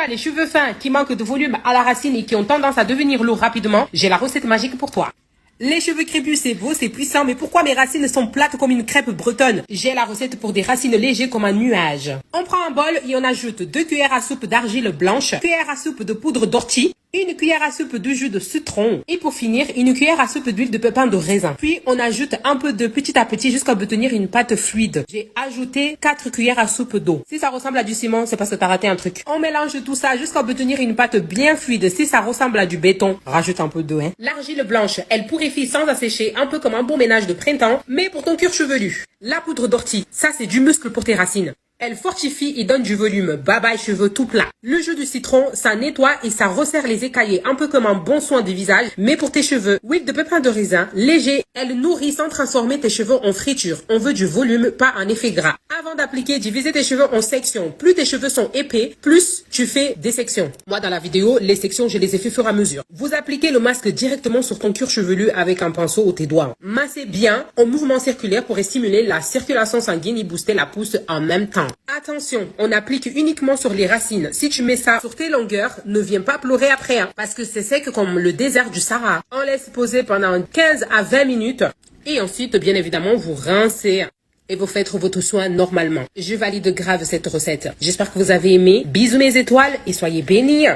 Les cheveux fins qui manquent de volume à la racine et qui ont tendance à devenir lourds rapidement, j'ai la recette magique pour toi. Les cheveux crépus, c'est beau, c'est puissant, mais pourquoi mes racines sont plates comme une crêpe bretonne? J'ai la recette pour des racines légers comme un nuage. On prend un bol et on ajoute 2 cuillères à soupe d'argile blanche, cuillère à soupe de poudre d'ortie, une cuillère à soupe de jus de citron et pour finir, une cuillère à soupe d'huile de pépins de raisin. Puis on ajoute un peu de petit à petit jusqu'à obtenir une pâte fluide. J'ai ajouté 4 cuillères à soupe d'eau. Si ça ressemble à du ciment, c'est parce que t'as raté un truc. On mélange tout ça jusqu'à obtenir une pâte bien fluide. Si ça ressemble à du béton, rajoute un peu d'eau. L'argile blanche, elle purifie sans assécher, un peu comme un bon ménage de printemps, mais pour ton cuir chevelu. La poudre d'ortie, ça c'est du muscle pour tes racines. Elle fortifie et donne du volume. Bye bye cheveux tout plats. Le jus du citron, ça nettoie et ça resserre les écaillés. Un peu comme un bon soin du visage, mais pour tes cheveux. Huile de pépins de raisin, léger. Elle nourrit sans transformer tes cheveux en friture. On veut du volume, pas un effet gras. Avant d'appliquer, divisez tes cheveux en sections. Plus tes cheveux sont épais, plus tu fais des sections. Moi, dans la vidéo, les sections, je les ai fait fur et à mesure. Vous appliquez le masque directement sur ton cuir chevelu avec un pinceau ou tes doigts. Massez bien en mouvement circulaire pour stimuler la circulation sanguine et booster la pousse en même temps. Attention, on applique uniquement sur les racines. Si tu mets ça sur tes longueurs, ne viens pas pleurer après, parce que c'est sec comme le désert du Sahara. On laisse poser pendant 15 à 20 minutes et ensuite, bien évidemment, vous rincez et vous faites votre soin normalement. Je valide grave cette recette. J'espère que vous avez aimé. Bisous mes étoiles et soyez bénis.